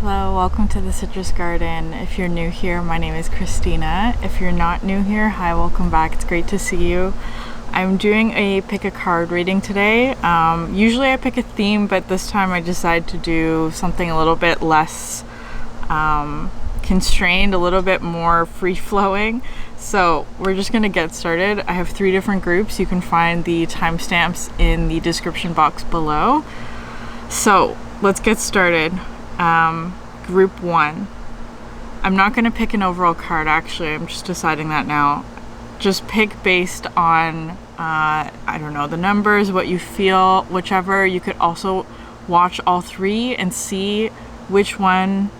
Hello, welcome to the Citrus Garden. If you're new here, my name is Christina. If you're not new here, hi, welcome back. It's great to see you. I'm doing a pick a card reading today. Usually I pick a theme, but this time I decided to do something a little bit less constrained, a little bit more free-flowing. So we're just gonna get started. I have 3 different groups. You can find the timestamps in the description box below. So let's get started. Group 1. I'm not going to pick an overall card, actually. I'm just deciding that now. Just pick based on, I don't know, the numbers, what you feel, whichever. You could also watch all 3 and see which one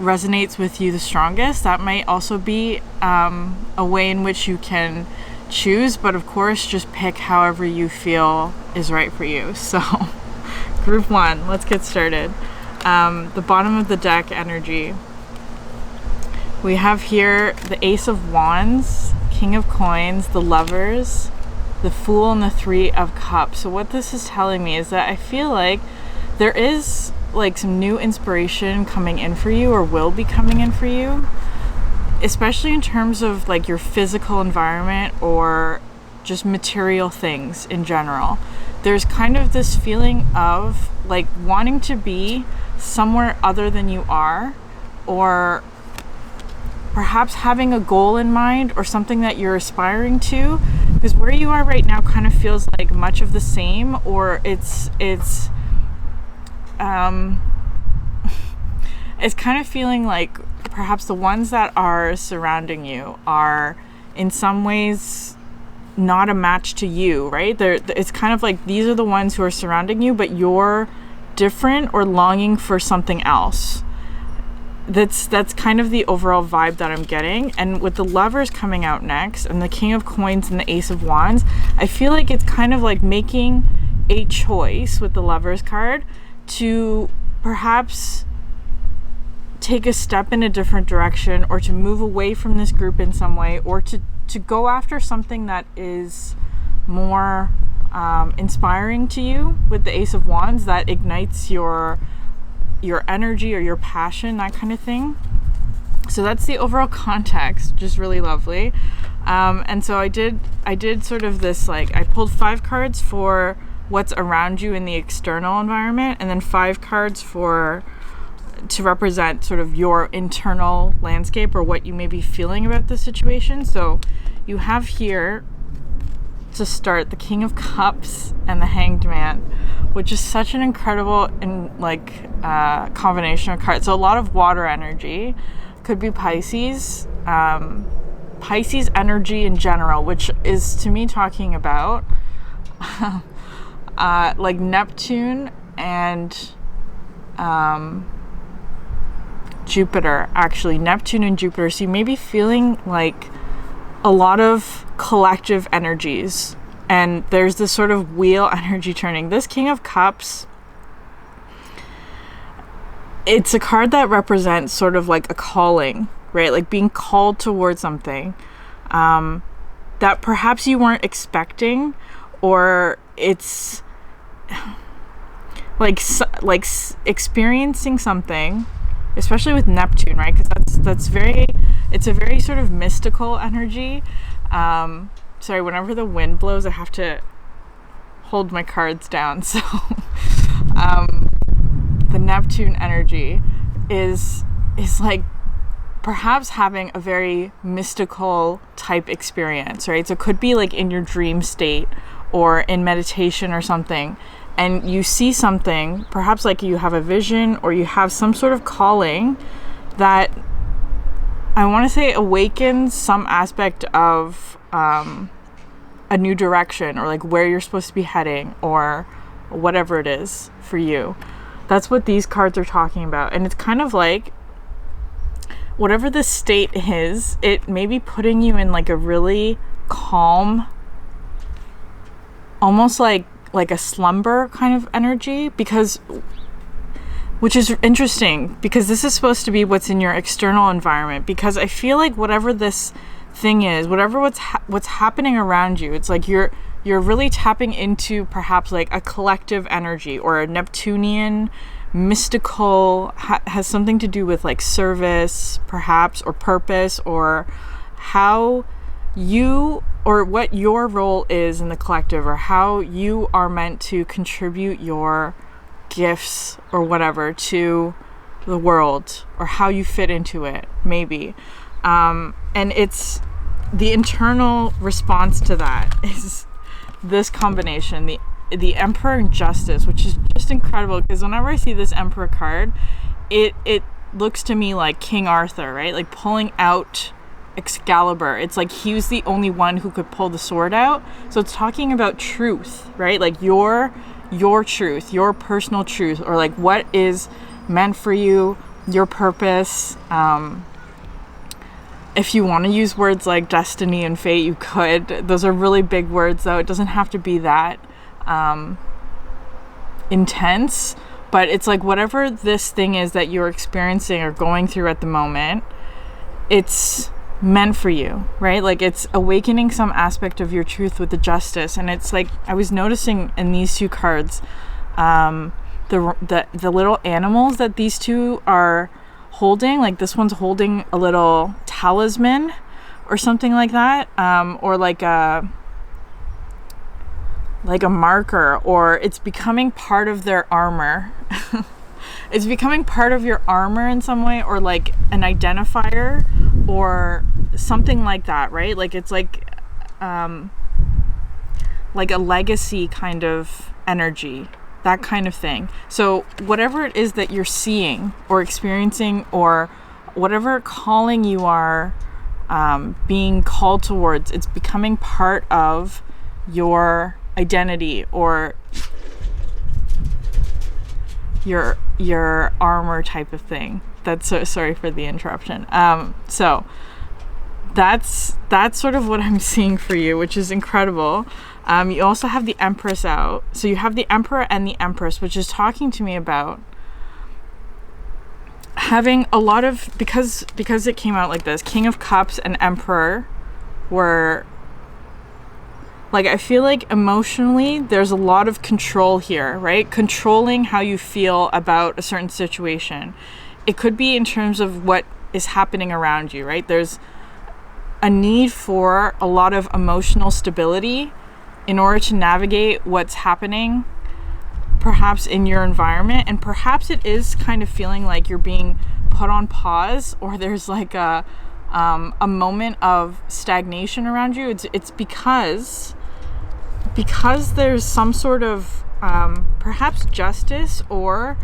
resonates with you the strongest. That might also be a way in which you can choose, but of course, just pick however you feel is right for you. So, group 1, let's get started. The bottom of the deck energy. We have here the Ace of Wands, King of Coins, the Lovers, the Fool, and the 3 of Cups. So what this is telling me is that I feel like there is like some new inspiration coming in for you, or will be coming in for you, especially in terms of like your physical environment or just material things in general. There's kind of this feeling of like wanting to be somewhere other than you are, or perhaps having a goal in mind or something that you're aspiring to, because where you are right now kind of feels like much of the same, or it's it's kind of feeling like perhaps the ones that are surrounding you are in some ways not a match to you, right? It's kind of like these are the ones who are surrounding you, but you're different or longing for something else. That's kind of the overall vibe that I'm getting. And with the Lovers coming out next, and the King of Coins and the Ace of Wands, I feel like it's kind of like making a choice with the Lovers card to perhaps take a step in a different direction, or to move away from this group in some way, or to go after something that is more inspiring to you with the Ace of Wands, that ignites your energy or your passion, that kind of thing. So that's the overall context, just really lovely. And so I did sort of this, like, I pulled 5 cards for what's around you in the external environment, and then 5 cards to represent sort of your internal landscape, or what you may be feeling about the situation. So you have here to start the King of Cups and the Hanged Man, which is such an incredible combination of cards. So a lot of water energy, could be Pisces, Pisces energy in general, which is to me talking about like Neptune and Jupiter, actually. Neptune and Jupiter. So you may be feeling like a lot of collective energies, and there's this sort of wheel energy turning. This King of Cups, it's a card that represents sort of like a calling, right? Like being called towards something that perhaps you weren't expecting, or it's like experiencing something, especially with Neptune, right? Because it's a very sort of mystical energy. Sorry, whenever the wind blows, I have to hold my cards down. So the Neptune energy is like perhaps having a very mystical type experience, right? So it could be like in your dream state or in meditation or something, and you see something, perhaps like you have a vision, or you have some sort of calling that, I want to say, awakens some aspect of a new direction, or like where you're supposed to be heading, or whatever it is for you. That's what these cards are talking about. And it's kind of like whatever the state is, it may be putting you in like a really calm, almost like a slumber kind of energy, which is interesting, because this is supposed to be what's in your external environment. Because I feel like whatever this thing is, whatever what's happening around you, it's like you're really tapping into perhaps like a collective energy, or a Neptunian mystical, has something to do with like service perhaps, or purpose, or how you, or what your role is in the collective, or how you are meant to contribute your gifts or whatever to the world, or how you fit into it, maybe. And it's the internal response to that is this combination, the Emperor and Justice, which is just incredible, because whenever I see this Emperor card, it looks to me like King Arthur, right? Like pulling out Excalibur. It's like he was the only one who could pull the sword out. So it's talking about truth, right? Like your truth, your personal truth, or like what is meant for you, your purpose. If you want to use words like destiny and fate, you could. Those are really big words, though. It doesn't have to be that intense, but it's like whatever this thing is that you're experiencing or going through at the moment, it's meant for you, right? Like it's awakening some aspect of your truth with the Justice. And it's like I was noticing in these two cards, the little animals that these two are holding, like this one's holding a little talisman or something like that, or like a marker, or it's becoming part of their armor. It's becoming part of your armor in some way, or like an identifier or something like that, right? Like it's like a legacy kind of energy, that kind of thing. So whatever it is that you're seeing or experiencing, or whatever calling you are being called towards, it's becoming part of your identity or your armor type of thing. That's so sorry for the interruption. So that's sort of what I'm seeing for you, which is incredible. You also have the Empress out. So you have the Emperor and the Empress, which is talking to me about having a lot of, because it came out like this, King of Cups and Emperor were, like, I feel like emotionally there's a lot of control here, right? Controlling how you feel about a certain situation. It could be in terms of what is happening around you, right? There's a need for a lot of emotional stability in order to navigate what's happening perhaps in your environment, and perhaps it is kind of feeling like you're being put on pause, or there's like a moment of stagnation around you. It's because there's some sort of perhaps justice, or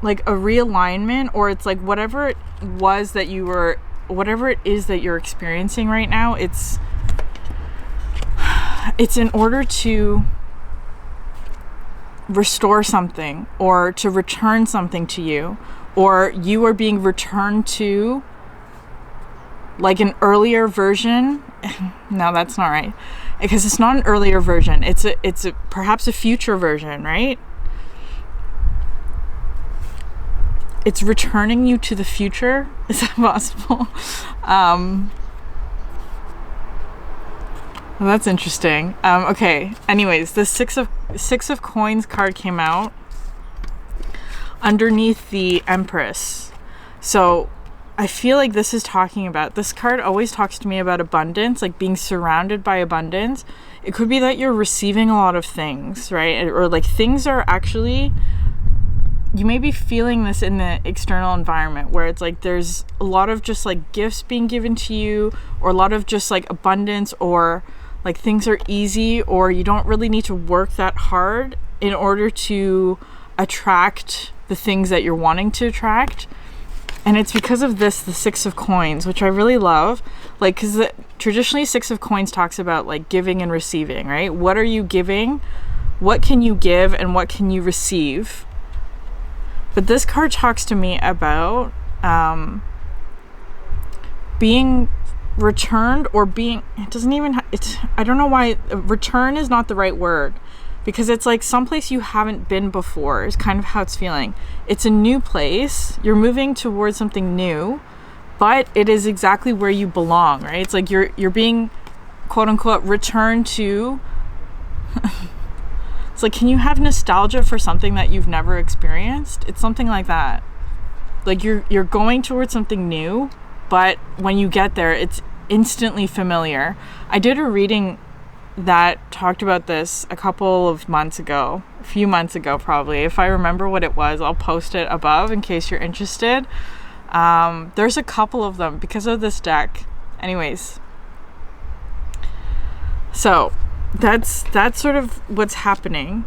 like a realignment, or it's like whatever it is that you're experiencing right now, it's in order to restore something, or to return something to you, or you are being returned to like an earlier version. No, that's not right, because it's not an earlier version. It's perhaps a future version, right? It's returning you to the future. Is that possible? Well, that's interesting. Okay. Anyways, the six of coins card came out underneath the Empress. So I feel like this card always talks to me about abundance, like being surrounded by abundance. It could be that you're receiving a lot of things, right? Or like things are actually, you may be feeling this in the external environment, where it's like there's a lot of just like gifts being given to you, or a lot of just like abundance, or like things are easy, or you don't really need to work that hard in order to attract the things that you're wanting to attract. And it's because of this, the Six of Coins, which I really love. Like, because traditionally Six of Coins talks about like giving and receiving, right? What are you giving? What can you give, and what can you receive? But this card talks to me about being returned, or being, it doesn't even, I don't know why return is not the right word, because it's like someplace you haven't been before is kind of how it's feeling. It's a new place. You're moving towards something new, but it is exactly where you belong, right? It's like you're being quote unquote returned to It's like, can you have nostalgia for something that you've never experienced? It's something like that. Like you're going towards something new, but when you get there, it's instantly familiar. I did a reading that talked about this a few months ago probably. If I remember what it was, I'll post it above in case you're interested. There's a couple of them because of this deck. Anyways, so that's sort of what's happening.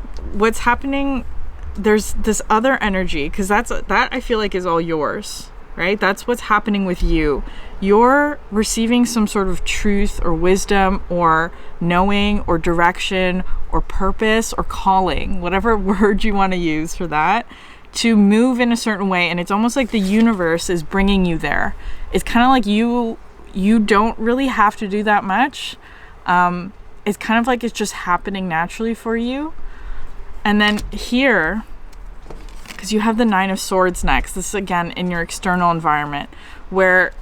There's this other energy, because that I feel like is all yours, right? That's what's happening with you. You're receiving some sort of truth or wisdom or knowing or direction or purpose or calling, whatever word you want to use for that, to move in a certain way. And it's almost like the universe is bringing you there. It's kind of like you don't really have to do that much. It's kind of like it's just happening naturally for you. And then here, because you have the Nine of Swords next, this is again in your external environment, where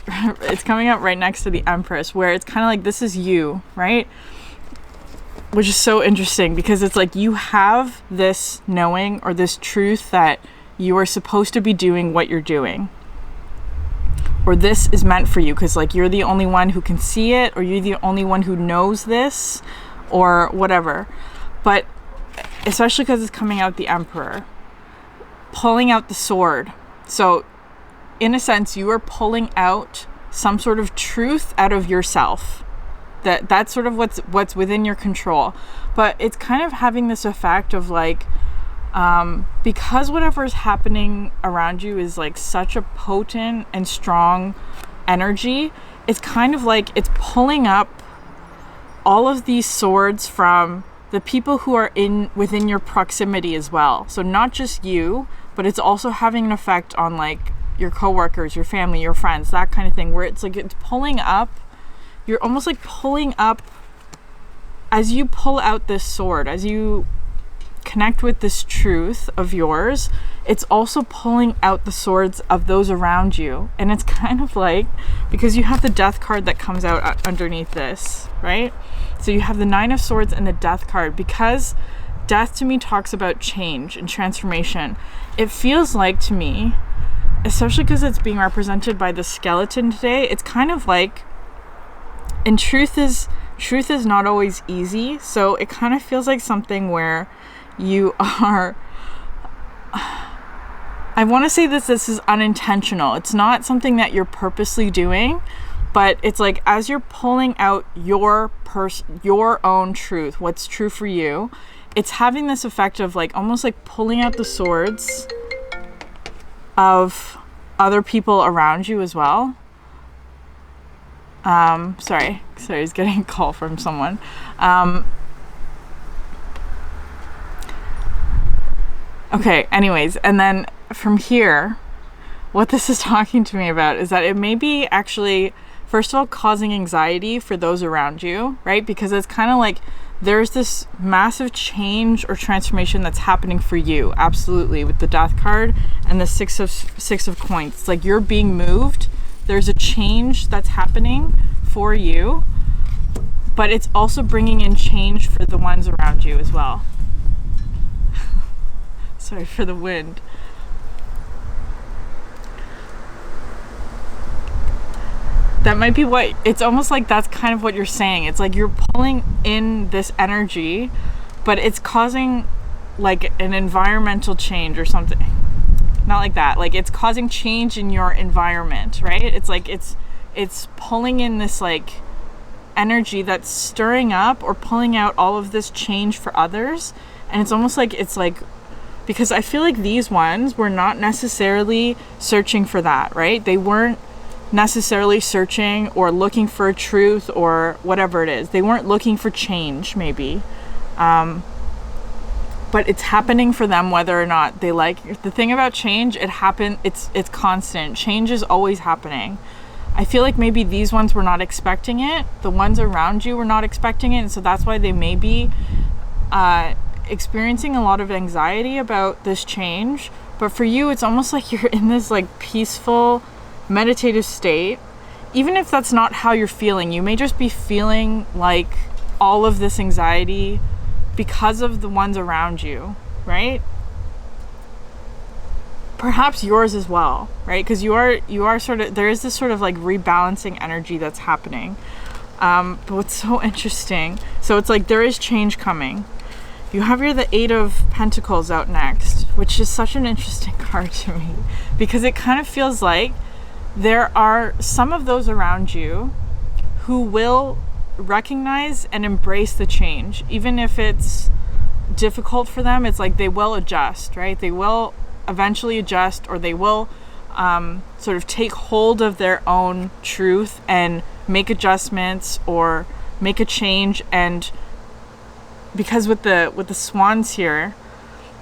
it's coming up right next to the Empress, where it's kind of like this is you, right? Which is so interesting, because it's like you have this knowing or this truth that you are supposed to be doing what you're doing, or this is meant for you, because like you're the only one who can see it, or you're the only one who knows this, or whatever. But especially because it's coming out the Emperor, pulling out the sword. So in a sense, you are pulling out some sort of truth out of yourself. That's sort of what's within your control. But it's kind of having this effect of like, because whatever is happening around you is like such a potent and strong energy, it's kind of like it's pulling up all of these swords from the people who are within your proximity as well. So not just you, but it's also having an effect on like your coworkers, your family, your friends, that kind of thing, where it's like it's pulling up. You're almost like pulling up, as you pull out this sword, as you connect with this truth of yours, it's also pulling out the swords of those around you. And it's kind of like, because you have the Death card that comes out underneath this, right? So you have the Nine of Swords and the Death card, because death to me talks about change and transformation. It feels like to me, especially because it's being represented by the skeleton today, it's kind of like, and truth is not always easy, so it kind of feels like something where you are, I want to say this is unintentional. It's not something that you're purposely doing, but it's like as you're pulling out your own truth, what's true for you, it's having this effect of like almost like pulling out the swords of other people around you as well. Sorry, I was getting a call from someone. Okay, anyways, and then from here, what this is talking to me about is that it may be actually, first of all, causing anxiety for those around you, right? Because it's kind of like there's this massive change or transformation that's happening for you, absolutely, with the Death card and the Six of Coins. It's like you're being moved. There's a change that's happening for you, but it's also bringing in change for the ones around you as well. Sorry for the wind. That might be what, it's almost like that's kind of what you're saying. It's like you're pulling in this energy, but it's causing like an environmental change or something. Not like that. Like it's causing change in your environment, right? It's like it's pulling in this like energy that's stirring up or pulling out all of this change for others. And it's almost like it's like, because I feel like these ones were not necessarily searching for that, right? They weren't necessarily searching or looking for a truth or whatever it is. They weren't looking for change, maybe. But it's happening for them whether or not they like. The thing about change, it's constant. Change is always happening. I feel like maybe these ones were not expecting it. The ones around you were not expecting it. And so that's why they may be experiencing a lot of anxiety about this change. But for you, it's almost like you're in this like peaceful, meditative state. Even if that's not how you're feeling, you may just be feeling like all of this anxiety because of the ones around you, right? Perhaps yours as well, right? Because you are sort of, there is this sort of like rebalancing energy that's happening. But what's so interesting, so it's like there is change coming. You have the Eight of Pentacles out next, which is such an interesting card to me, because it kind of feels like there are some of those around you who will recognize and embrace the change, even if it's difficult for them. It's like they will adjust, right? They will eventually adjust, or they will sort of take hold of their own truth and make adjustments or make a change. And because with the swans here,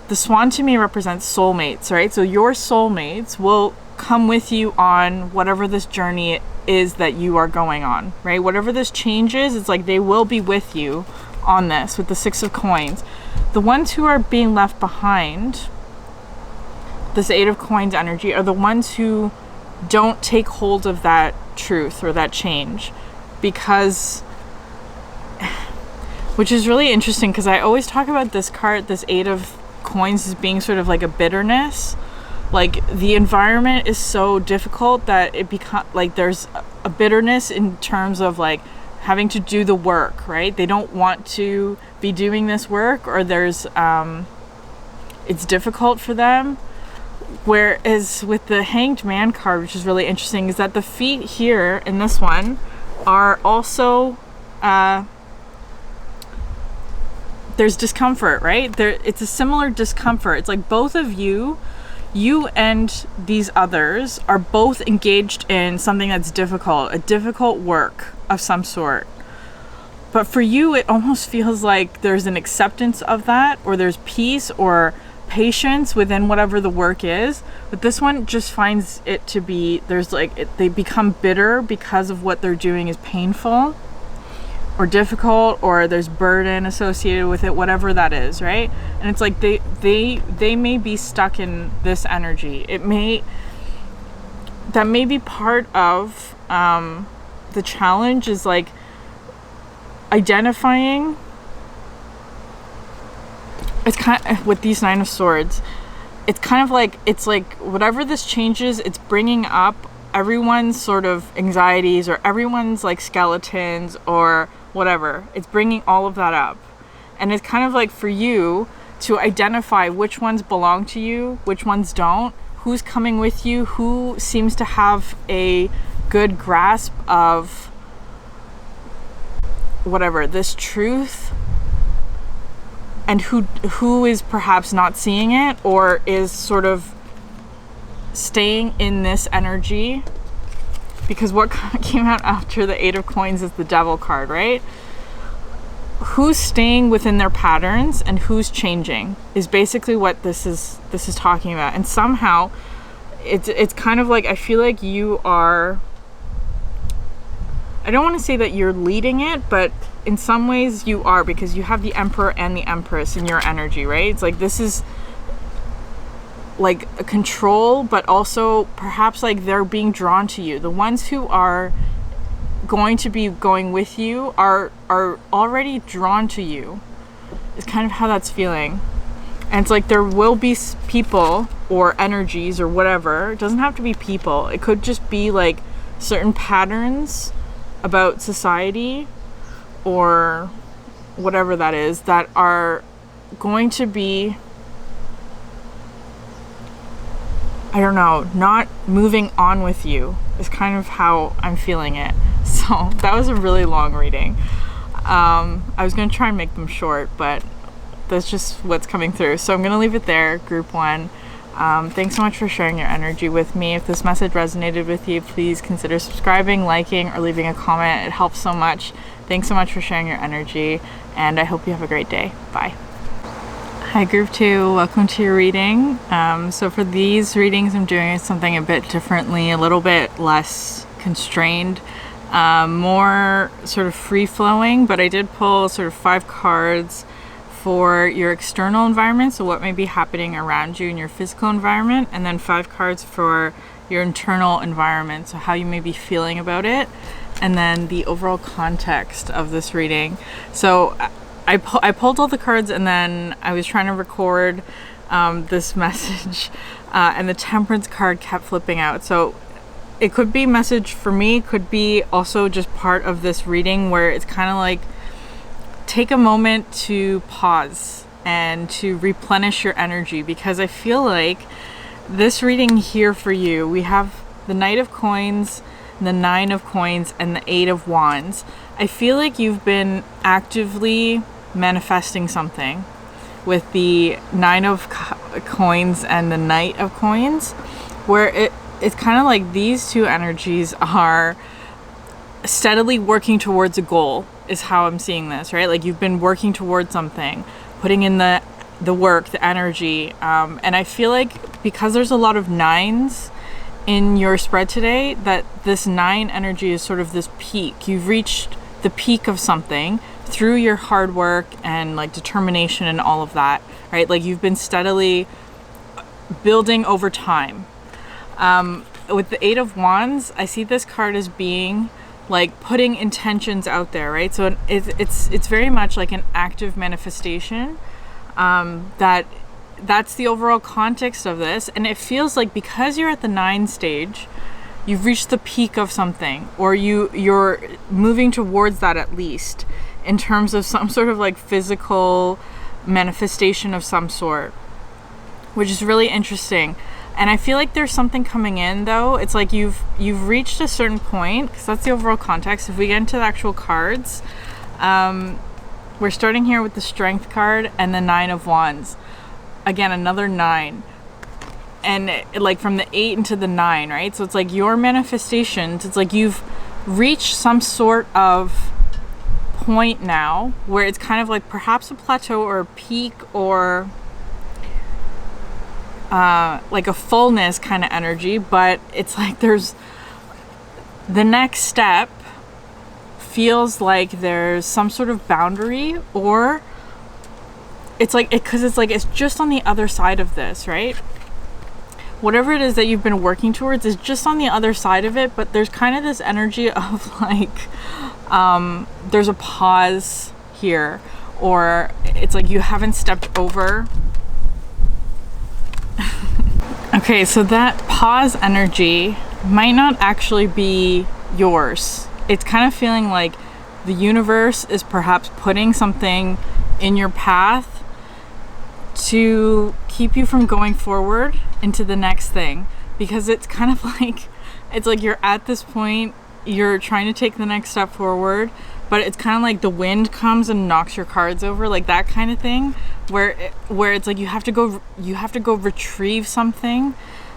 the swan to me represents soulmates, right? So your soulmates will come with you on whatever this journey is that you are going on, right? Whatever this change is, it's like they will be with you on this. With the Six of Coins, the ones who are being left behind, this Eight of Coins energy, are the ones who don't take hold of that truth or that change, because, which is really interesting, because I always talk about this card, this Eight of Coins, as being sort of like a bitterness. Like the environment is so difficult that it becomes like there's a bitterness in terms of like having to do the work, right? They don't want to be doing this work, or there's it's difficult for them. Whereas with the Hanged Man card, which is really interesting, is that the feet here in this one are also there's discomfort, right? It's a similar discomfort. It's like both of you and these others are both engaged in something that's difficult, a difficult work of some sort. But for you, it almost feels like there's an acceptance of that, or there's peace or patience within whatever the work is. But this one just finds it to be, there's like, they become bitter because of what they're doing is painful or difficult, or there's burden associated with it, whatever that is, right? And it's like they may be stuck in this energy. That may be part of the challenge, is like identifying. It's kind of, with these Nine of Swords, it's kind of like, it's like whatever this changes, it's bringing up everyone's sort of anxieties, or everyone's like skeletons, or whatever. It's bringing all of that up. And it's kind of like for you to identify which ones belong to you, which ones don't, who's coming with you, who seems to have a good grasp of whatever, this truth, and who is perhaps not seeing it, or is sort of staying in this energy. Because what came out after the Eight of Coins is the Devil card, right? Who's staying within their patterns and who's changing is basically what this is talking about. And somehow it's kind of like, I feel like you are, I don't want to say that you're leading it, but in some ways you are, because you have the Emperor and the Empress in your energy, right? It's like this is like a control, but also perhaps like they're being drawn to you. The ones who are going to be going with you are already drawn to you. It's kind of how that's feeling. And it's like there will be people or energies or whatever. It doesn't have to be people. It could just be like certain patterns about society or whatever that is, that are going to be, I don't know, not moving on with you, is kind of how I'm feeling it. So that was a really long reading. I was going to try and make them short, but that's just what's coming through. So I'm going to leave it there, group one. Thanks so much for sharing your energy with me. If this message resonated with you, please consider subscribing, liking, or leaving a comment. It helps so much. Thanks so much for sharing your energy, and I hope you have a great day. Bye. Hi group two, welcome to your reading. So for these readings, I'm doing something a bit differently, a little bit less constrained, more sort of free-flowing, but I did pull sort of 5 cards for your external environment, so what may be happening around you in your physical environment, and then 5 cards for your internal environment, so how you may be feeling about it, and then the overall context of this reading. So I pulled all the cards, and then I was trying to record this message, and the Temperance card kept flipping out. So it could be message for me, could be also just part of this reading where it's kind of like take a moment to pause and to replenish your energy, because I feel like this reading here for you, we have the Knight of Coins, the Nine of Coins, and the Eight of Wands. I feel like you've been actively manifesting something with the Nine of Coins and the Knight of Coins, where it's kind of like these two energies are steadily working towards a goal, is how I'm seeing this, right? Like you've been working towards something, putting in the work, the energy, and I feel like because there's a lot of nines in your spread today, that this 9 energy is sort of this peak. You've reached the peak of something through your hard work and like determination and all of that, right? Like you've been steadily building over time. With the Eight of Wands, I see this card as being like putting intentions out there, right? So it's very much like an active manifestation. That's the overall context of this, and it feels like because you're at the 9 stage, you've reached the peak of something, or you're moving towards that, at least in terms of some sort of like physical manifestation of some sort, which is really interesting. And I feel like there's something coming in, though. It's like you've reached a certain point, because that's the overall context. If we get into the actual cards, we're starting here with the Strength card and the Nine of Wands. Again, another 9, and like from the 8 into the 9, right? So it's like your manifestations, it's like you've reached some sort of point now where it's kind of like perhaps a plateau or a peak, or like a fullness kind of energy, but it's like there's the next step feels like there's some sort of boundary, or it's like because it's just on the other side of this, right? Whatever it is that you've been working towards is just on the other side of it, but there's kind of this energy of like there's a pause here, or it's like you haven't stepped over. Okay, so that pause energy might not actually be yours. It's kind of feeling like the universe is perhaps putting something in your path to keep you from going forward into the next thing, because it's kind of like it's like you're at this point, you're trying to take the next step forward, but it's kind of like the wind comes and knocks your cards over, like that kind of thing, where it's like you have to go retrieve something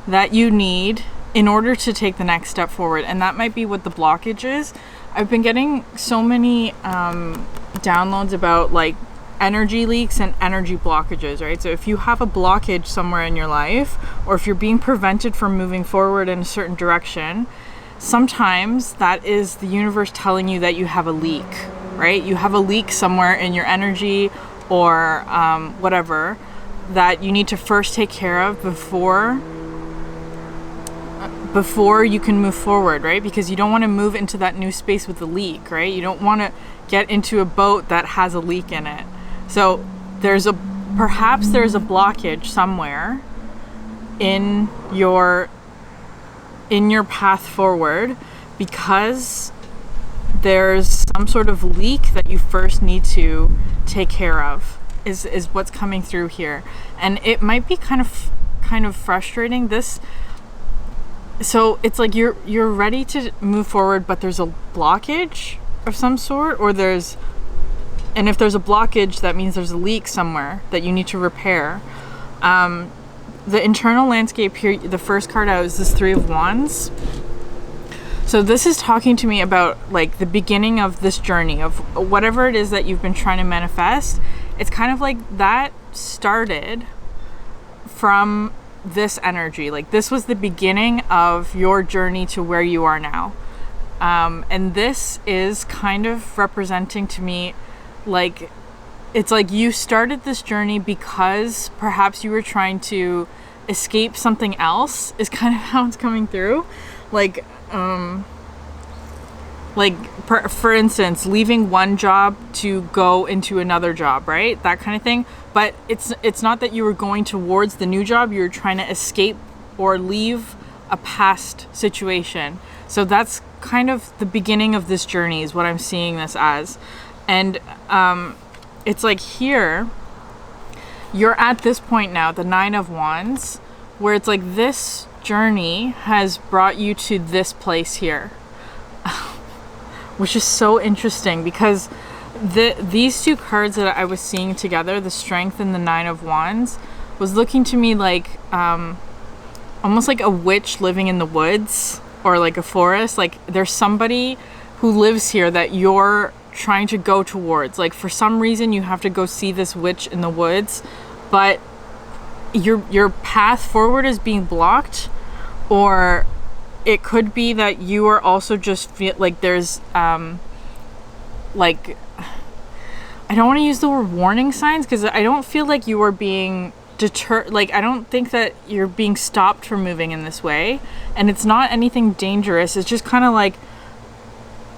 that you need in order to take the next step forward. And that might be what the blockage is. I've been getting so many downloads about like energy leaks and energy blockages, right? So if you have a blockage somewhere in your life, or if you're being prevented from moving forward in a certain direction, sometimes that is the universe telling you that you have a leak, right? You have a leak somewhere in your energy, or whatever, that you need to first take care of before you can move forward, right? Because you don't want to move into that new space with a leak, right? You don't want to get into a boat that has a leak in it. So perhaps there's a blockage somewhere in your path forward, because there's some sort of leak that you first need to take care of, is what's coming through here. And it might be kind of frustrating, this. So it's like you're ready to move forward, but there's a blockage of some sort, and if there's a blockage, that means there's a leak somewhere that you need to repair. The internal landscape here, the first card out is this Three of Wands. So this is talking to me about like the beginning of this journey of whatever it is that you've been trying to manifest. It's kind of like that started from this energy. Like this was the beginning of your journey to where you are now. And this is kind of representing to me, like, it's like you started this journey because perhaps you were trying to escape something else, is kind of how it's coming through. Like, like for instance, leaving one job to go into another job, right? That kind of thing. But it's not that you were going towards the new job, you're trying to escape or leave a past situation. So that's kind of the beginning of this journey is what I'm seeing this as. And it's like here, you're at this point now, the 9 of Wands, where it's like this journey has brought you to this place here. Which is so interesting because these two cards that I was seeing together, the Strength and the 9 of Wands, was looking to me like almost like a witch living in the woods or like a forest. Like there's somebody who lives here that you're trying to go towards. Like for some reason you have to go see this witch in the woods, but your path forward is being blocked, or it could be that you are also just feel like there's like, I don't want to use the word warning signs because I don't feel like you are being deterred. Like I don't think that you're being stopped from moving in this way, and it's not anything dangerous. It's just kind of like,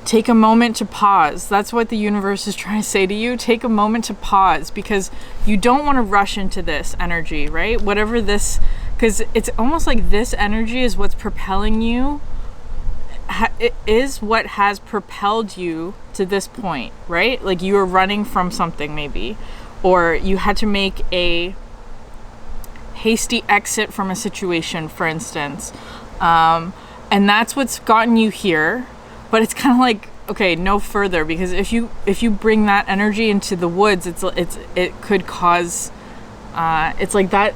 take a moment to pause. That's what the universe is trying to say to you. Take a moment to pause because you don't want to rush into this energy, right? Whatever this, because it's almost like this energy is what's propelling you. It is what has propelled you to this point, right? Like you were running from something maybe, or you had to make a hasty exit from a situation, for instance. And that's what's gotten you here. But it's kind of like, okay, no further, because if you bring that energy into the woods, it could cause, it's like that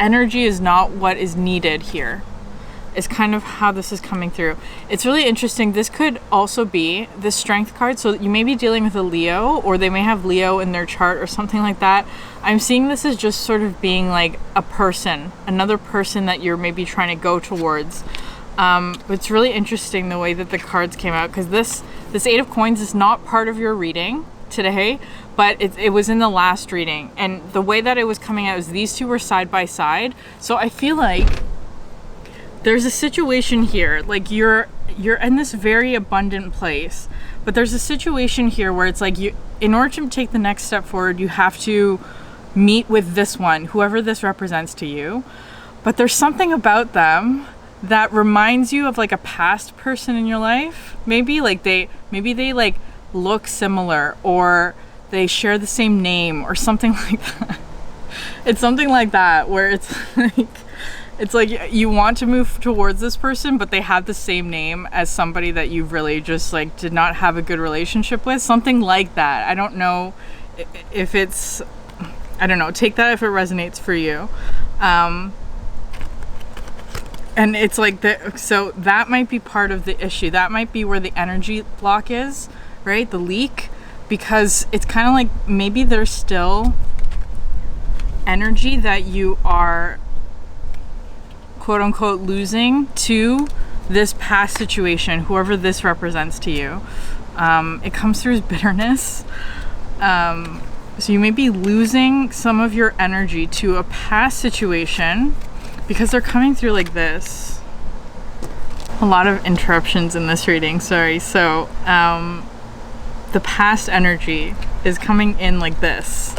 energy is not what is needed here. Is kind of how this is coming through. It's really interesting. This could also be the Strength card. So you may be dealing with a Leo, or they may have Leo in their chart or something like that. I'm seeing this as just sort of being like a person, another person that you're maybe trying to go towards. It's really interesting the way that the cards came out, because this 8 of Coins is not part of your reading today, but it was in the last reading, and the way that it was coming out is these two were side by side. So I feel like there's a situation here, like you're in this very abundant place, but there's a situation here where it's like you, in order to take the next step forward, you have to meet with this one, whoever this represents to you, but there's something about them that reminds you of like a past person in your life. Maybe they like look similar, or they share the same name or something like that. It's something like that where it's like you want to move towards this person, but they have the same name as somebody that you've really just like did not have a good relationship with. Something like that. I don't know if it's, I don't know, take that if it resonates for you. And it's like so that might be part of the issue. That might be where the energy block is, right? The leak, because it's kind of like maybe there's still energy that you are quote unquote losing to this past situation, whoever this represents to you. It comes through as bitterness. So you may be losing some of your energy to a past situation, because they're coming through like this. A lot of interruptions in this reading, sorry. So the past energy is coming in like this.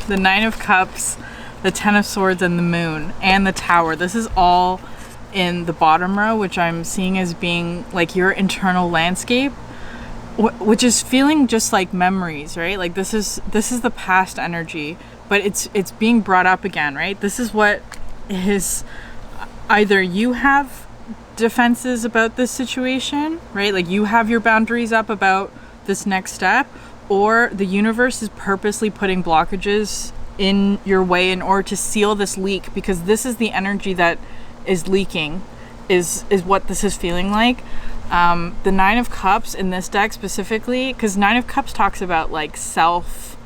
The 9 of Cups, the 10 of Swords, and the Moon, and the Tower. This is all in the bottom row, which I'm seeing as being like your internal landscape, which is feeling just like memories, right? Like this is the past energy, but it's being brought up again, right? This is what is, either you have defenses about this situation, right? Like you have your boundaries up about this next step, or the universe is purposely putting blockages in your way in order to seal this leak, because this is the energy that is leaking, is what this is feeling like. The 9 of Cups in this deck specifically, because 9 of Cups talks about like self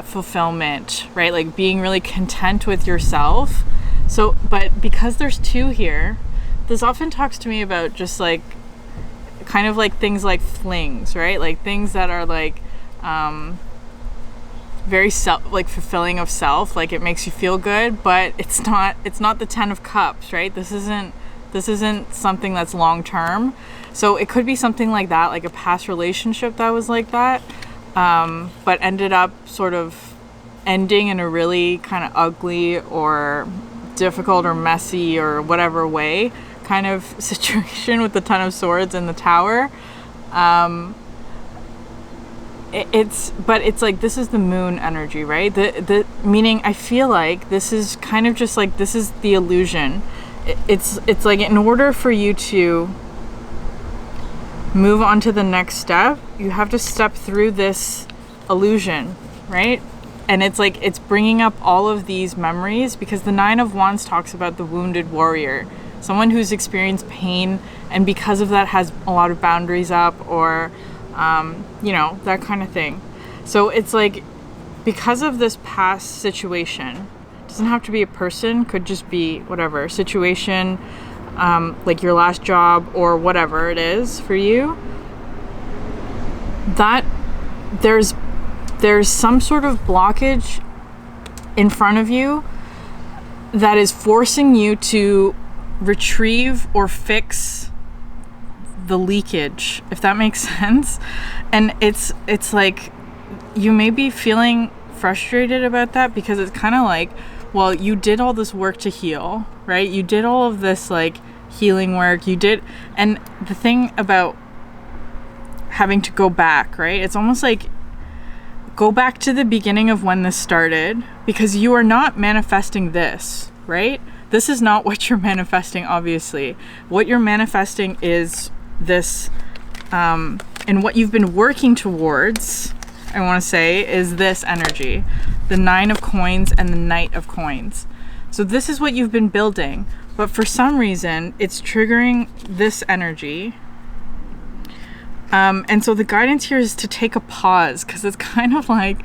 fulfillment, right? Like being really content with yourself. So, but because there's 2 here, this often talks to me about just like kind of like things like flings, right? Like things that are like very like fulfilling of self, like it makes you feel good, but it's not the 10 of Cups, right? This isn't This isn't something that's long term. So it could be something like that, like a past relationship that was like that, but ended up sort of ending in a really kind of ugly or difficult or messy or whatever way kind of situation with the Ten of Swords and the Tower. It's like, this is the moon energy, right? The meaning, I feel like this is kind of just like, this is the illusion. It's like, in order for you to move on to the next step, you have to step through this illusion, right? And it's like, it's bringing up all of these memories, because the Nine of Wands talks about the wounded warrior, someone who's experienced pain and because of that has a lot of boundaries up, or you know, that kind of thing. So it's like, because of this past situation, doesn't have to be a person, could just be whatever situation, like your last job or whatever it is for you, that there's some sort of blockage in front of you that is forcing you to retrieve or fix the leakage, if that makes sense. And it's like, you may be feeling frustrated about that, because it's kind of like, well, you did all this work to heal, right? You did all of this like healing work, you did. And the thing about having to go back, right? It's almost like, go back to the beginning of when this started, because you are not manifesting this, right? This is not what you're manifesting, obviously. What you're manifesting is this, and what you've been working towards, I want to say, is this energy, the Nine of Coins and the Knight of Coins. So this is what you've been building, but for some reason it's triggering this energy. And so the guidance here is to take a pause, because it's kind of like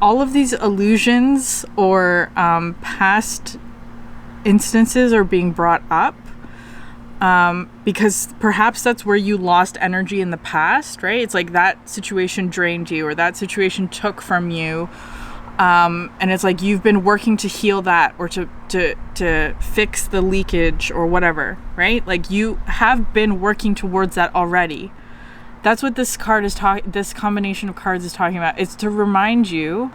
all of these illusions or past instances are being brought up, because perhaps that's where you lost energy in the past, right? It's like that situation drained you, or that situation took from you, and it's like you've been working to heal that, or to fix the leakage or whatever, right? Like you have been working towards that already. That's what this card is this combination of cards is talking about. It's to remind you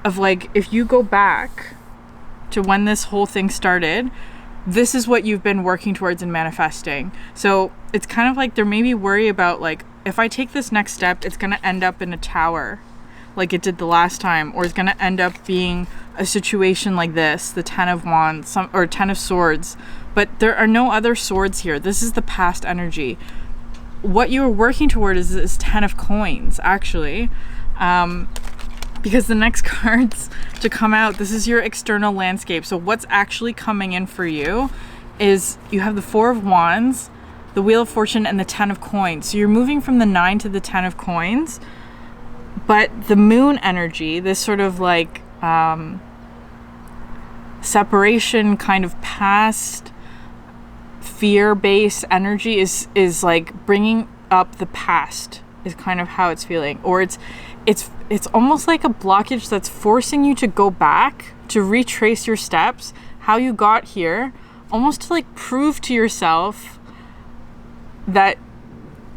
of, like, if you go back to when this whole thing started, this is what you've been working towards and manifesting. So it's kind of like there may be worry about, like, if I take this next step, it's going to end up in a tower like it did the last time, or it's going to end up being a situation like this, the Ten of Wands, or Ten of Swords. But there are no other swords here. This is the past energy. What you are working toward is Ten of Coins, actually, because the next cards to come out, this is your external landscape. So what's actually coming in for you is you have the Four of Wands, the Wheel of Fortune, and the Ten of Coins. So you're moving from the 9 to the 10 of Coins, but the moon energy, this sort of like separation, kind of past fear-based energy is like bringing up the past, is kind of how it's feeling. Or it's almost like a blockage that's forcing you to go back, to retrace your steps, how you got here, almost to like prove to yourself that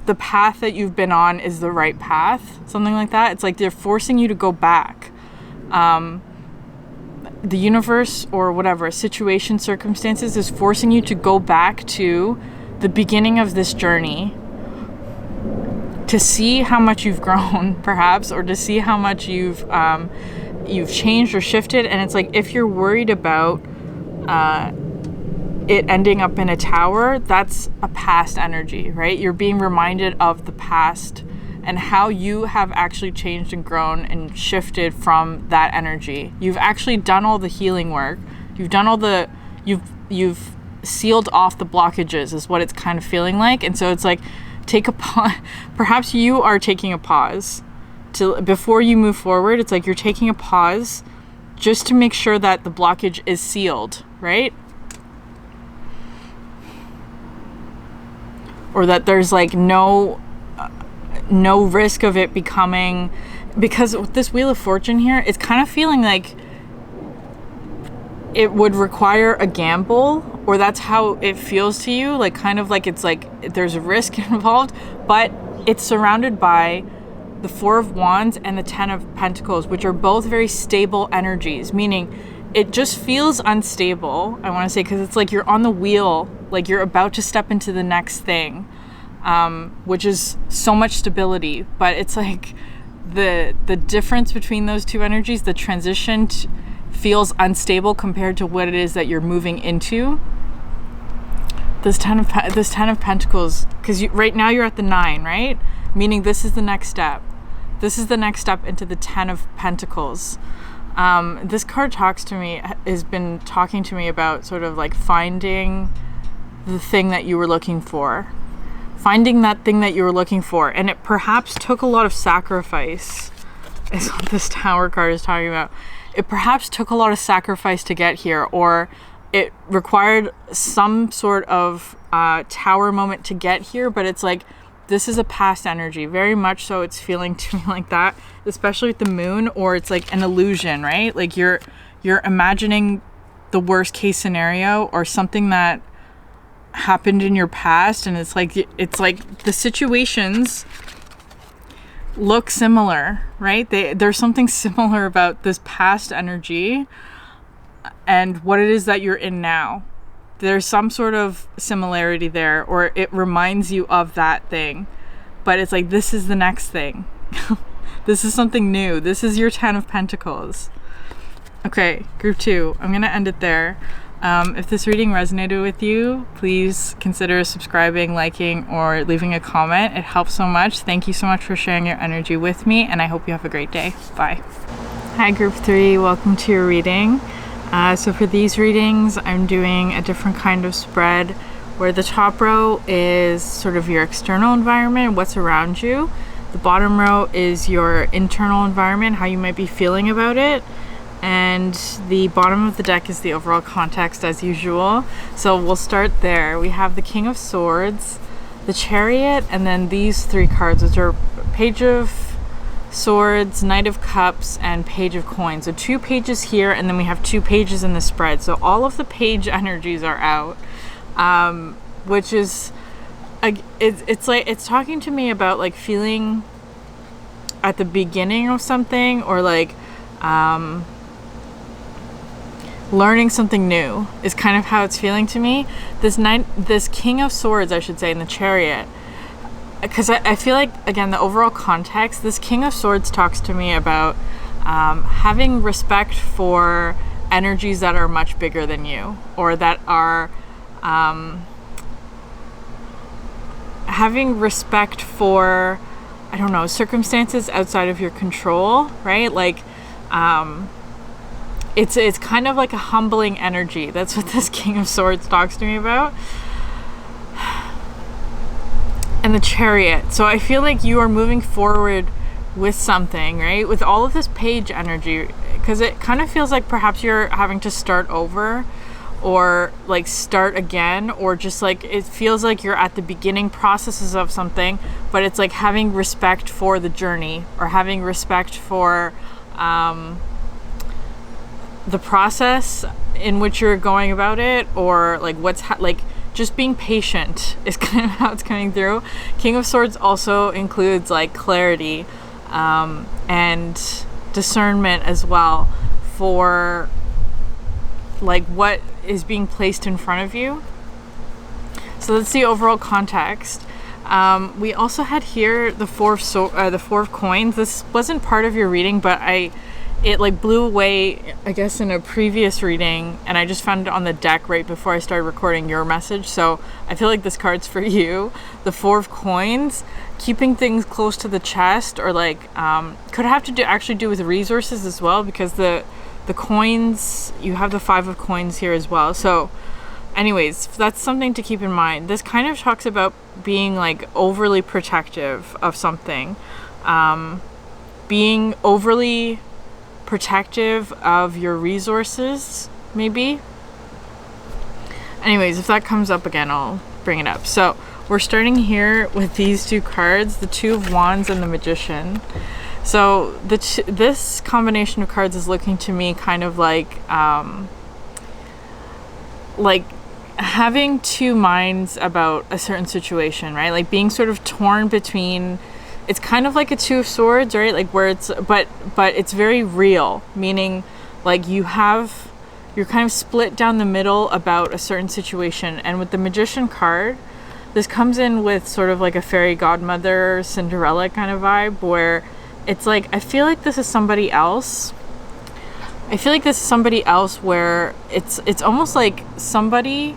the path that you've been on is the right path, something like that. It's like they're forcing you to go back. The universe, or whatever, situation, circumstances, is forcing you to go back to the beginning of this journey, to see how much you've grown, perhaps, or to see how much you've changed or shifted. And it's like, if you're worried about it ending up in a tower, that's a past energy, right? You're being reminded of the past and how you have actually changed and grown and shifted from that energy. You've actually done all the healing work. You've done all the, you've sealed off the blockages, is what it's kind of feeling like. And so it's like, take a pause. Perhaps you are taking a pause before you move forward. It's like you're taking a pause just to make sure that the blockage is sealed, right? Or that there's like no risk of it becoming, because with this Wheel of Fortune here, it's kind of feeling like it would require a gamble, or that's how it feels to you, like kind of like it's like there's a risk involved, but it's surrounded by the Four of Wands and the Ten of Pentacles, which are both very stable energies, meaning it just feels unstable, I want to say, because it's like you're on the wheel, like you're about to step into the next thing, which is so much stability, but it's like the difference between those two energies, the transition feels unstable compared to what it is that you're moving into. This Ten of Pentacles, because right now you're at the 9, right? Meaning this is the next step. This is the next step into the Ten of Pentacles. This card has been talking to me about sort of like finding the thing that you were looking for. Finding that thing that you were looking for. And it perhaps took a lot of sacrifice, is what this Tower card is talking about. It perhaps took a lot of sacrifice to get here, or it required some sort of Tower moment to get here, but it's like, this is a past energy, very much so. It's feeling to me like that, especially with the moon, or it's like an illusion, right? Like you're imagining the worst case scenario or something that happened in your past, and it's like the situations look similar, right? There's something similar about this past energy and what it is that you're in now. There's some sort of similarity there, or it reminds you of that thing, but it's like, this is the next thing. This is something new. This is your Ten of Pentacles. Okay, group 2, I'm gonna end it there. If this reading resonated with you, please consider subscribing, liking, or leaving a comment. It helps so much. Thank you so much for sharing your energy with me, and I hope you have a great day. Bye. Hi, group 3, welcome to your reading. So for these readings, I'm doing a different kind of spread where the top row is sort of your external environment, what's around you. The bottom row is your internal environment, how you might be feeling about it. And the bottom of the deck is the overall context as usual. So we'll start there. We have the King of Swords, the Chariot, and then these 3 cards, which are Page of Swords, Knight of Cups, and Page of Coins. So 2 pages here, and then we have 2 pages in the spread. So all of the page energies are out, which is, it's like, it's talking to me about like feeling at the beginning of something, or like learning something new is kind of how it's feeling to me. This King of Swords, I should say, in the Chariot, because I feel like, again, the overall context, this King of Swords talks to me about having respect for energies that are much bigger than you, or that are having respect for, I don't know, circumstances outside of your control, right? Like it's kind of like a humbling energy. That's what this King of Swords talks to me about. And the Chariot. So I feel like you are moving forward with something, right? With all of this page energy, because it kind of feels like perhaps you're having to start over, or like start again, or just like it feels like you're at the beginning processes of something, but it's like having respect for the journey, or having respect for the process in which you're going about it, or like like just being patient is kind of how it's coming through. King of Swords also includes like clarity and discernment as well, for like what is being placed in front of you. So that's the overall context. We also had here the Four of Coins. This wasn't part of your reading, but it like blew away, I guess, in a previous reading, and I just found it on the deck right before I started recording your message. So I feel like this card's for you. The Four of Coins, keeping things close to the chest, or like could have to actually do with resources as well, because the coins, you have the Five of Coins here as well. So anyways, that's something to keep in mind. This kind of talks about being like overly protective of something, being overly protective of your resources, maybe. Anyways, if that comes up again, I'll bring it up. So we're starting here with these 2 cards, the Two of Wands and the Magician. So this combination of cards is looking to me kind of like like having two minds about a certain situation, right? Like being sort of torn between, it's kind of like a two of swords, right? Like where it's, but it's very real, meaning like you're kind of split down the middle about a certain situation. And with the Magician card, this comes in with sort of like a fairy godmother, Cinderella kind of vibe, where it's like, I feel like this is somebody else. I feel like this is somebody else where it's almost like somebody,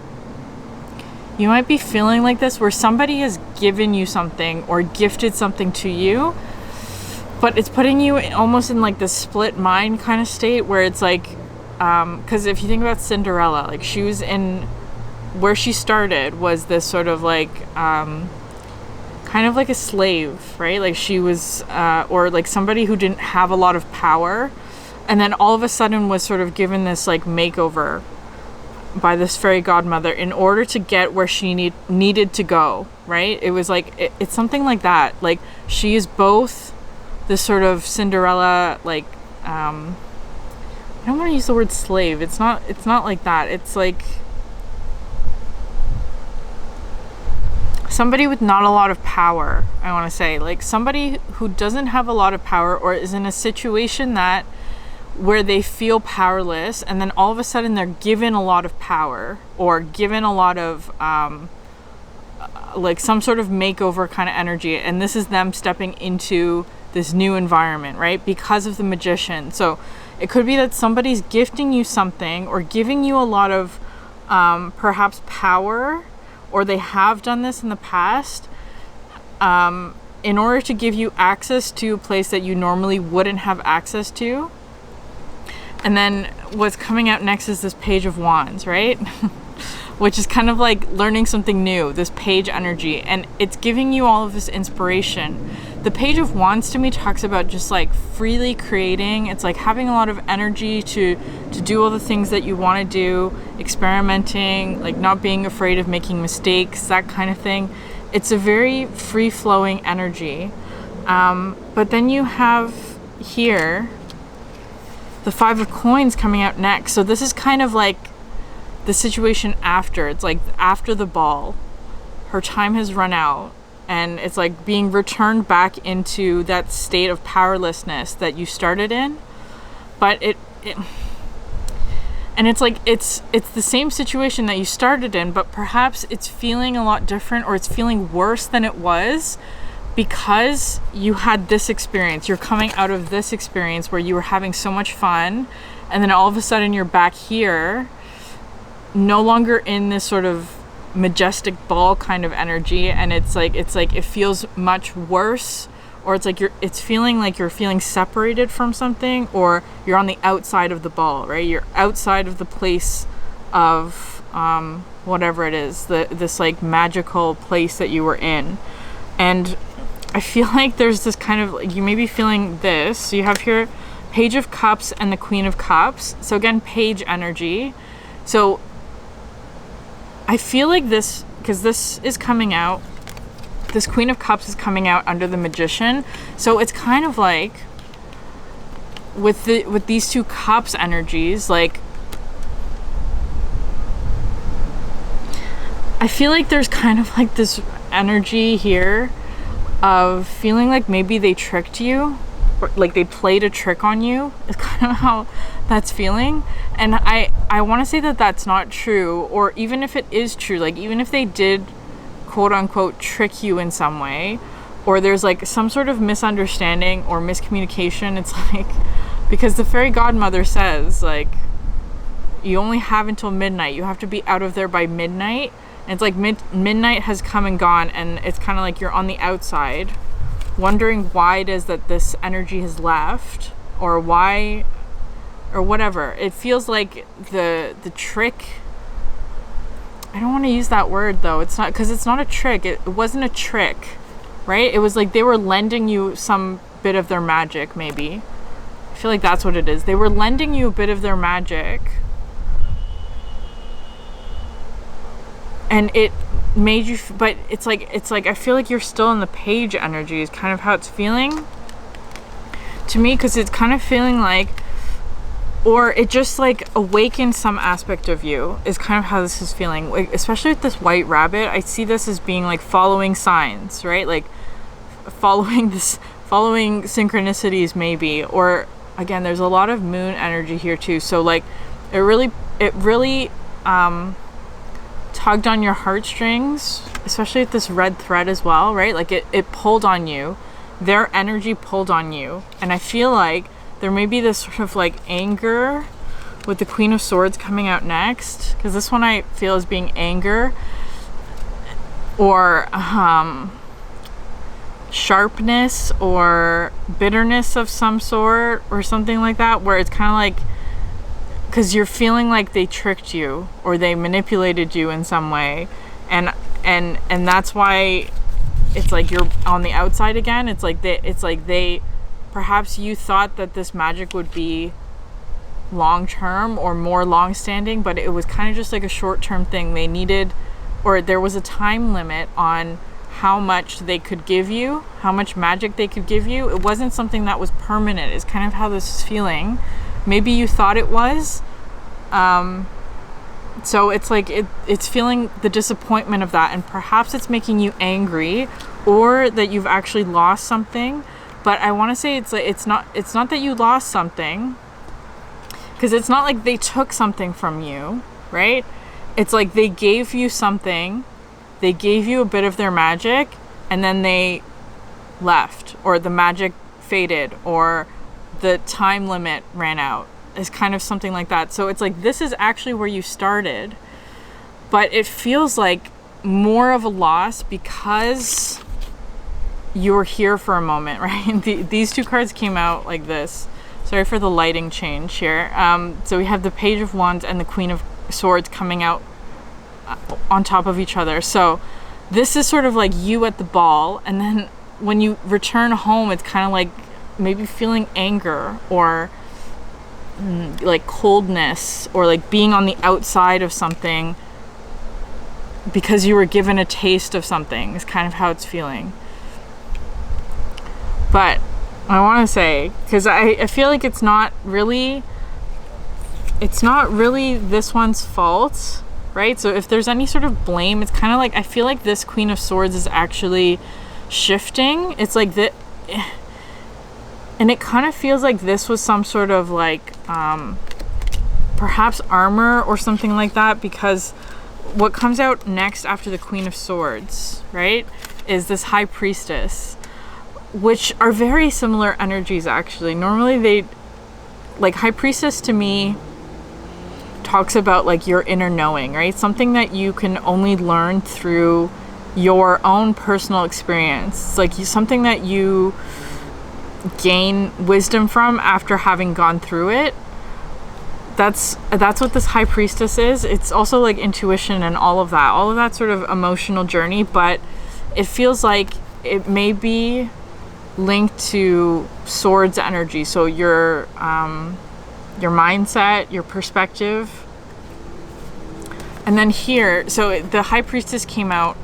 you might be feeling like this, where somebody has given you something or gifted something to you, but it's putting you almost in like this split mind kind of state where it's like, because if you think about Cinderella, like she was in, where she started was this sort of like, kind of like a slave, right? Like she was, or like somebody who didn't have a lot of power, and then all of a sudden was sort of given this like makeover by this fairy godmother in order to get where she needed to go, right? It was like, it's something like that. Like she is both this sort of Cinderella, like, I don't want to use the word slave. It's not like that. It's like somebody with not a lot of power, I want to say. Like somebody who doesn't have a lot of power or is in a situation that where they feel powerless, and then all of a sudden they're given a lot of power or given a lot of like some sort of makeover kind of energy, and this is them stepping into this new environment, right? Because of the Magician. So it could be that somebody's gifting you something or giving you a lot of perhaps power, or they have done this in the past in order to give you access to a place that you normally wouldn't have access to. And then what's coming out next is this Page of Wands, right? Which is kind of like learning something new, this page energy, and it's giving you all of this inspiration. The Page of Wands to me talks about just like freely creating. It's like having a lot of energy to do all the things that you want to do, experimenting, like not being afraid of making mistakes, that kind of thing. It's a very free-flowing energy. But then you have here the Five of Coins coming out next. So this is kind of like the situation after. It's like after the ball, her time has run out, and it's like being returned back into that state of powerlessness that you started in. But and it's like it's the same situation that you started in, but perhaps it's feeling a lot different, or it's feeling worse than it was because you had this experience. You're coming out of this experience where you were having so much fun, and then all of a sudden you're back here, no longer in this sort of majestic ball kind of energy, and it's like it feels much worse, or it's like it's feeling like you're feeling separated from something, or you're on the outside of the ball, right? You're outside of the place of whatever it is, this like magical place that you were in. And I feel like there's this kind of, like, you may be feeling this. So you have here Page of Cups and the Queen of Cups. So again, page energy. So I feel like this, because this is coming out, this Queen of Cups is coming out under the Magician. So it's kind of like with these two cups energies, like I feel like there's kind of like this energy here of feeling like maybe they tricked you, or like they played a trick on you. It's kind of how that's feeling. And I want to say that that's not true, or even if it is true, like even if they did quote unquote trick you in some way, or there's like some sort of misunderstanding or miscommunication, it's like, because the fairy godmother says like you only have until midnight, you have to be out of there by midnight. And it's like midnight has come and gone, and it's kind of like you're on the outside wondering why it is that this energy has left, or why, or whatever. It feels like the trick, I don't want to use that word though, it's not, because it's not a trick, it wasn't a trick, right? It was like they were lending you some bit of their magic, maybe. I feel like that's what it is. They were lending you a bit of their magic, and it made you, but it's like I feel like you're still in the page energy is kind of how it's feeling to me, because it's kind of feeling like or it just like awakens some aspect of you, is kind of how this is feeling. Like, especially with this white rabbit, I see this as being like following signs, right? Like following synchronicities maybe. Or again, there's a lot of moon energy here too. So like it really tugged on your heartstrings, especially with this red thread as well, right? Like it pulled on you. Their energy pulled on you. And I feel like there may be this sort of like anger with the Queen of Swords coming out next, because this one I feel is being anger or sharpness or bitterness of some sort or something like that, where it's kind of like, because you're feeling like they tricked you or they manipulated you in some way, and that's why it's like you're on the outside again. It's like they perhaps you thought that this magic would be long-term or more long-standing, but it was kind of just like a short-term thing. They needed, or there was a time limit on how much they could give you, how much magic they could give you. It wasn't something that was permanent, is kind of how this is feeling. Maybe you thought it was. So it's like it's feeling the disappointment of that, and perhaps it's making you angry, or that you've actually lost something. But I want to say it's like it's not that you lost something, because it's not like they took something from you, right? It's like they gave you something, they gave you a bit of their magic, and then they left, or the magic faded, or the time limit ran out. Is kind of something like that. So it's like this is actually where you started, but it feels like more of a loss because you were here for a moment, right? These two cards came out like this. Sorry for the lighting change here. So we have the Page of Wands and the Queen of Swords coming out on top of each other. So this is sort of like you at the ball, and then when you return home, it's kind of like maybe feeling anger or like coldness, or like being on the outside of something because you were given a taste of something, is kind of how it's feeling. But I want to say, because I feel like it's not really this one's fault, right? So if there's any sort of blame, it's kind of like I feel like this Queen of Swords is actually shifting. It's like that. And it kind of feels like this was some sort of like perhaps armor or something like that, because what comes out next after the Queen of Swords, right, is this High Priestess, which are very similar energies actually. Normally they, like High Priestess to me talks about like your inner knowing, right? Something that you can only learn through your own personal experience. It's like something that you gain wisdom from after having gone through it. That's what this High Priestess is. It's also like intuition and all of that sort of emotional journey, but it feels like it may be linked to swords energy. So your mindset, your perspective. And then here, so the High Priestess came out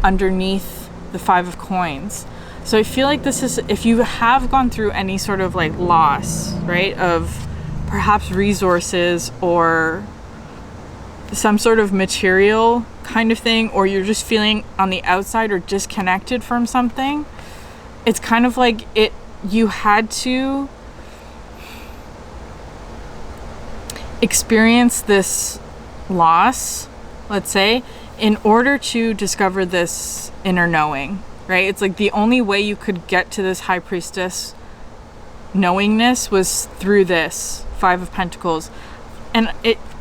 underneath the Five of Coins. So I feel like this is, if you have gone through any sort of like loss, right, of perhaps resources or some sort of material kind of thing, or you're just feeling on the outside or disconnected from something, it's kind of like you had to experience this loss, let's say, in order to discover this inner knowing. Right? It's like the only way you could get to this High Priestess knowingness was through this Five of Pentacles. And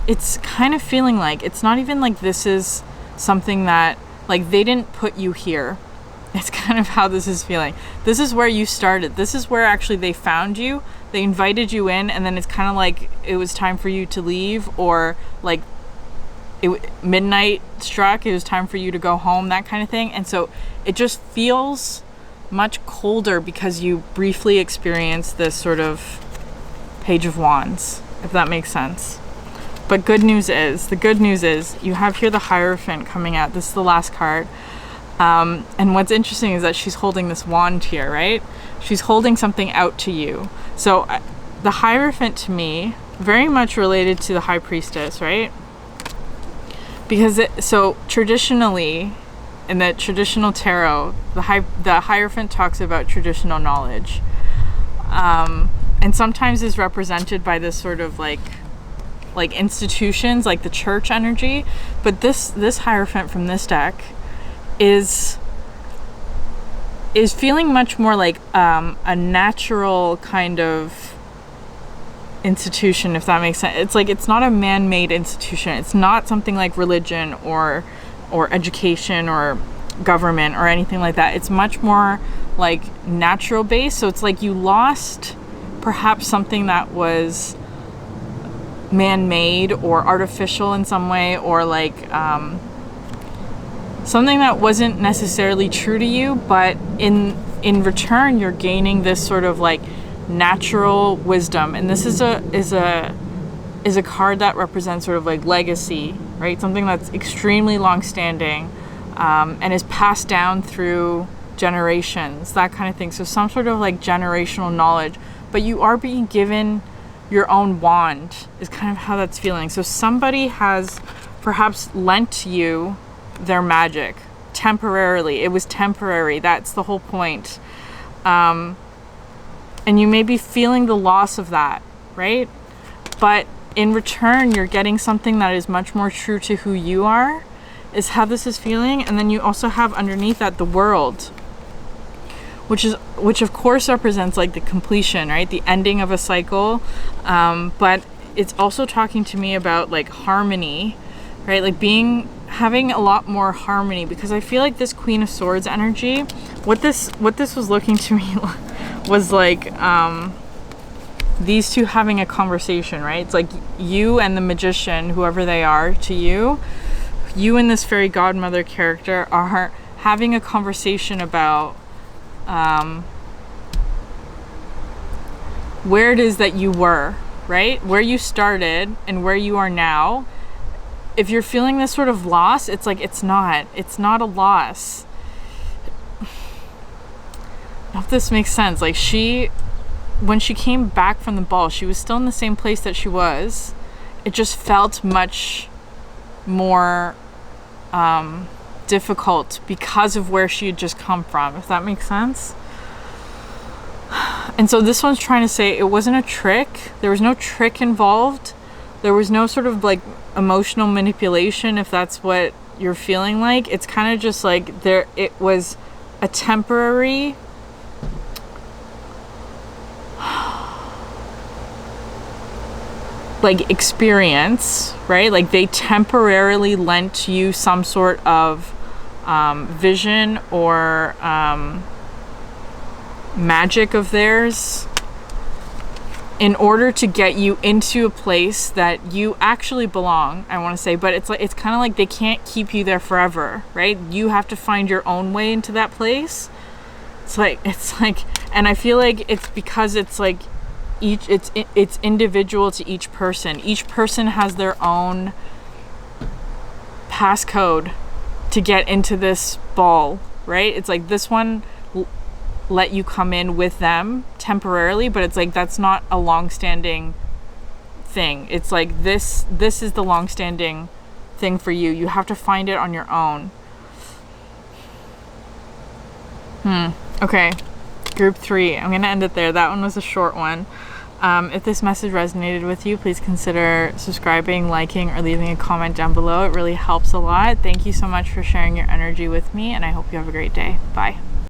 it's kind of feeling like it's not even like this is something that, like, they didn't put you here. It's kind of how this is feeling. This is where you started. This is where actually they found you. They invited you in, and then it's kind of like it was time for you to leave, or like midnight struck, it was time for you to go home, that kind of thing. And so it just feels much colder because you briefly experienced this sort of Page of Wands, if that makes sense. But the good news is you have here the Hierophant coming out. This is the last card. And what's interesting is that she's holding this wand here, right? She's holding something out to you. So the Hierophant to me very much related to the High Priestess, right? Because so traditionally, in the traditional tarot, the Hierophant talks about traditional knowledge, and sometimes is represented by this sort of like institutions, like the church energy. But this Hierophant from this deck is feeling much more like a natural kind of institution, if that makes sense. It's like, it's not a man-made institution. It's not something like religion or education or government or anything like that. It's much more like natural based. So it's like you lost perhaps something that was man-made or artificial in some way, or like something that wasn't necessarily true to you, but in return you're gaining this sort of like natural wisdom. And this is a card that represents sort of like legacy, right? Something that's extremely long-standing, and is passed down through generations, that kind of thing. So some sort of like generational knowledge, but you are being given your own wand, is kind of how that's feeling. So somebody has perhaps lent you their magic temporarily. It was temporary. That's the whole point. And you may be feeling the loss of that, right? But in return, you're getting something that is much more true to who you are, is how this is feeling. And then you also have underneath that the world, which of course represents like the completion, right? The ending of a cycle. But it's also talking to me about like harmony, right? Like having a lot more harmony, because I feel like this Queen of Swords energy, what this was looking to me was like these two having a conversation, right? It's like you and the magician, whoever they are to you and this fairy godmother character are having a conversation about where it is that you were, right? Where you started and where you are now. If you're feeling this sort of loss, it's like it's not a loss. I hope this makes sense. Like when she came back from the ball, she was still in the same place that she was. It just felt much more difficult because of where she had just come from, if that makes sense. And so this one's trying to say it wasn't a trick. There was no trick involved. There was no sort of like emotional manipulation, if that's what you're feeling like. It's kind of just like it was a temporary like experience, right? Like they temporarily lent you some sort of vision or magic of theirs in order to get you into a place that you actually belong, I want to say. But it's kind of like they can't keep you there forever, right? You have to find your own way into that place. It's like, and I feel like it's because it's like it's individual to each person. Each person has their own passcode to get into this ball, right? It's like this one let you come in with them temporarily, but it's like that's not a long-standing thing. It's like this is the long-standing thing for you. You have to find it on your own. Okay, group 3. I'm gonna end it there. That one was a short one. If this message resonated with you, please consider subscribing, liking, or leaving a comment down below. It really helps a lot. Thank you so much for sharing your energy with me, and I hope you have a great day. Bye.